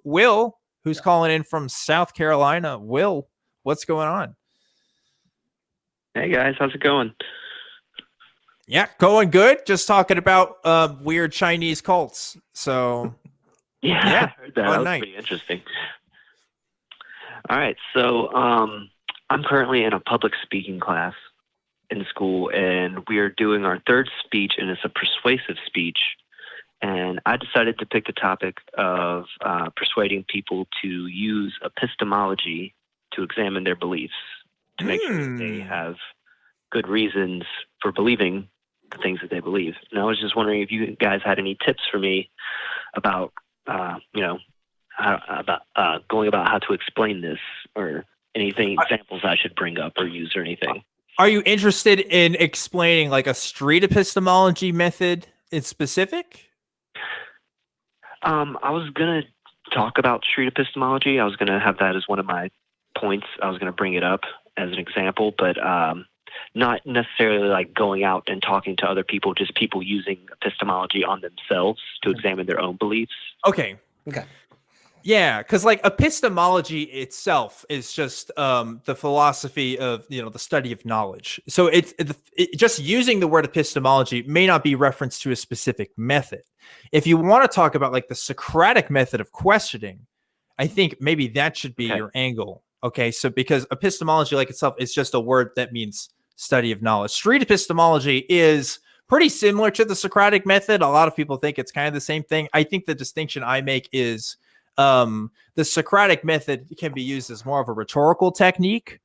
Will, who's calling in from South Carolina. Will, what's going on? Hey guys, how's it going? Yeah, going good. Just talking about weird Chinese cults. So yeah, I heard that. That was pretty interesting. All right, so I'm currently in a public speaking class in school, and we are doing our third speech, and it's a persuasive speech. And I decided to pick the topic of persuading people to use epistemology to examine their beliefs, to make sure that they have good reasons for believing the things that they believe. And I was just wondering if you guys had any tips for me about, going about how to explain this, or anything, examples I should bring up or use or anything. Are you interested in explaining like a street epistemology method in specific? I was going to talk about street epistemology. I was going to have that as one of my points. I was going to bring it up as an example, but not necessarily like going out and talking to other people, just people using epistemology on themselves to examine their own beliefs. Okay. Yeah, because like epistemology itself is just the philosophy of, the study of knowledge. So it's just using the word epistemology may not be reference to a specific method. If you want to talk about like the Socratic method of questioning, I think maybe that should be your angle. Okay, so because epistemology like itself is just a word that means study of knowledge. Street epistemology is pretty similar to the Socratic method. A lot of people think it's kind of the same thing. I think the distinction I make is the Socratic method can be used as more of a rhetorical technique,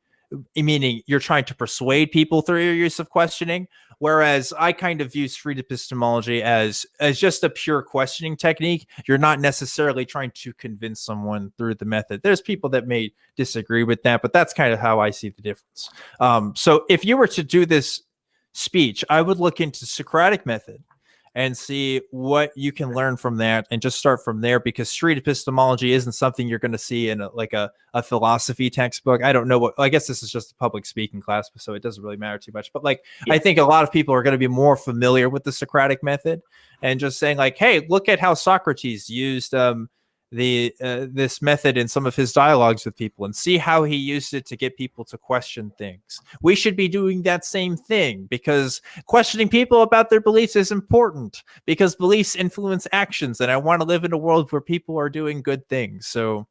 meaning you're trying to persuade people through your use of questioning, whereas I kind of view street epistemology as just a pure questioning technique. You're not necessarily trying to convince someone through the method. There's people that may disagree with that, but that's kind of how I see the difference. So if you were to do this speech, I would look into Socratic method and see what you can learn from that, and just start from there, because street epistemology isn't something you're going to see in a philosophy textbook. I don't know I guess this is just a public speaking class, so it doesn't really matter too much. But I think a lot of people are going to be more familiar with the Socratic method, and just saying like, hey, look at how Socrates used this method in some of his dialogues with people, and see how he used it to get people to question things. We should be doing that same thing, because questioning people about their beliefs is important, because beliefs influence actions, and I want to live in a world where people are doing good things. So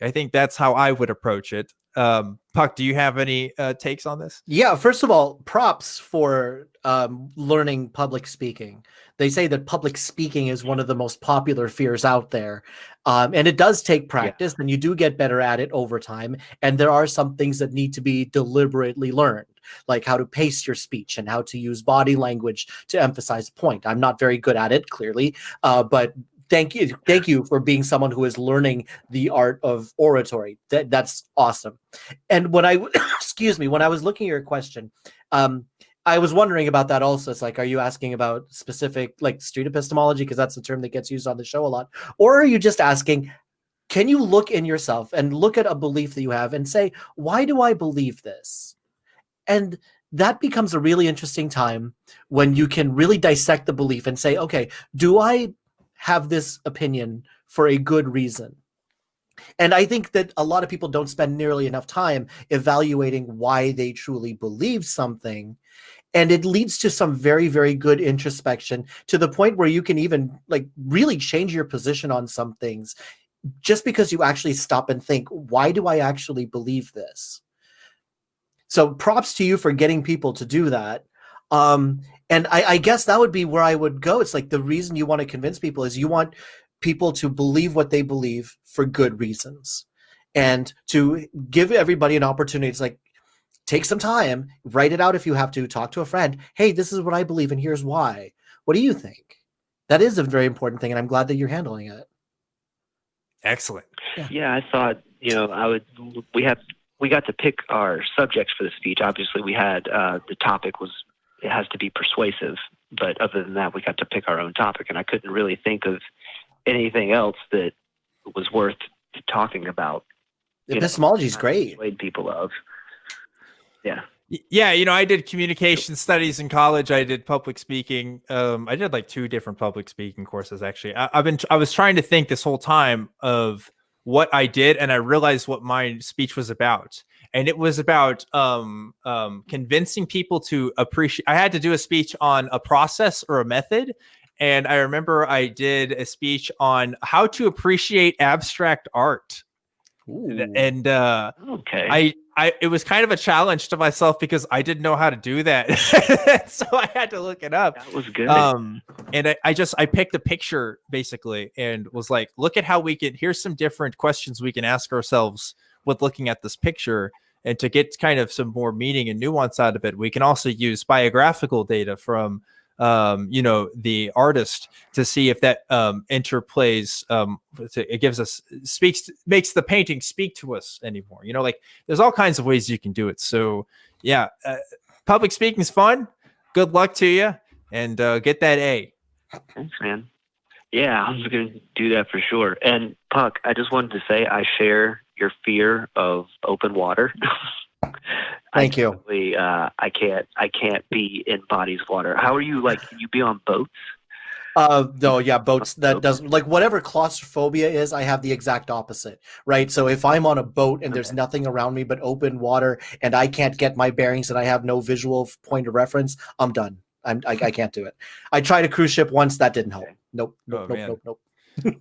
I think that's how I would approach it. Puck, do you have any takes on this? Yeah, first of all, props for learning public speaking. They say that public speaking is one of the most popular fears out there. And it does take practice, and you do get better at it over time. And there are some things that need to be deliberately learned, like how to pace your speech and how to use body language to emphasize a point. I'm not very good at it, clearly, but thank you for being someone who is learning the art of oratory. That's awesome. And when I when I was looking at your question, I was wondering about that also. It's like, are you asking about specific like street epistemology, because that's the term that gets used on the show a lot, or are you just asking, can you look in yourself and look at a belief that you have and say, why do I believe this? And that becomes a really interesting time when you can really dissect the belief and say, okay, do I have this opinion for a good reason? And I think that a lot of people don't spend nearly enough time evaluating why they truly believe something. And it leads to some very, very good introspection, to the point where you can even like really change your position on some things, just because you actually stop and think, why do I actually believe this? So props to you for getting people to do that. And I guess that would be where I would go. It's like, the reason you want to convince people is you want people to believe what they believe for good reasons, and to give everybody an opportunity. It's like, take some time, write it out if you have to, talk to a friend. Hey, this is what I believe, and here's why. What do you think? That is a very important thing, and I'm glad that you're handling it. Excellent. Yeah, I thought, we got to pick our subjects for the speech. Obviously, we had the topic was, it has to be persuasive, but other than that, we got to pick our own topic, and I couldn't really think of anything else that was worth talking about. Epistemology is great. Persuade people of. Yeah, I did communication studies in college. I did public speaking. I did like 2 different public speaking courses, actually. I was trying to think this whole time of what I did, and I realized what my speech was about. And it was about convincing people to appreciate. I had to do a speech on a process or a method. And I remember I did a speech on how to appreciate abstract art. Ooh. And okay. It was kind of a challenge to myself because I didn't know how to do that. So I had to look it up. That was good. And I picked a picture basically and was like, look at how here's some different questions we can ask ourselves with looking at this picture. And to get kind of some more meaning and nuance out of it, we can also use biographical data from the artist to see if that interplays. It gives us makes the painting speak to us anymore. Like there's all kinds of ways you can do it. So yeah, public speaking is fun. Good luck to you, and get that A. Thanks, man. Yeah, I'm going to do that for sure. And Puck, I just wanted to say I share your fear of open water. Thank you. I can't be in bodies of water. How are you? Like, can you be on boats? No, yeah, boats. That doesn't, like, whatever claustrophobia is, I have the exact opposite, right? So if I'm on a boat and there's nothing around me but open water and I can't get my bearings and I have no visual point of reference, I'm done. I can't do it. I tried a cruise ship once. That didn't help. Nope.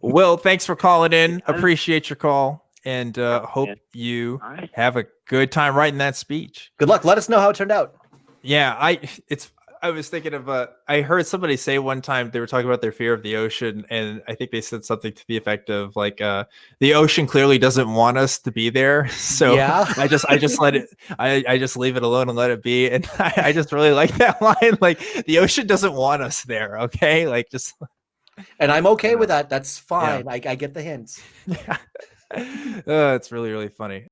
Will, thanks for calling in. Appreciate your call. And hope you have a good time writing that speech. Good luck. Let us know how it turned out. Yeah, I was thinking of I heard somebody say one time they were talking about their fear of the ocean, and I think they said something to the effect of like the ocean clearly doesn't want us to be there. So yeah. I just let it I just leave it alone and let it be. And I just really like that line. Like the ocean doesn't want us there, okay? Like just and I'm okay with that. That's fine. Yeah. I get the hints. Yeah. It's really, really funny.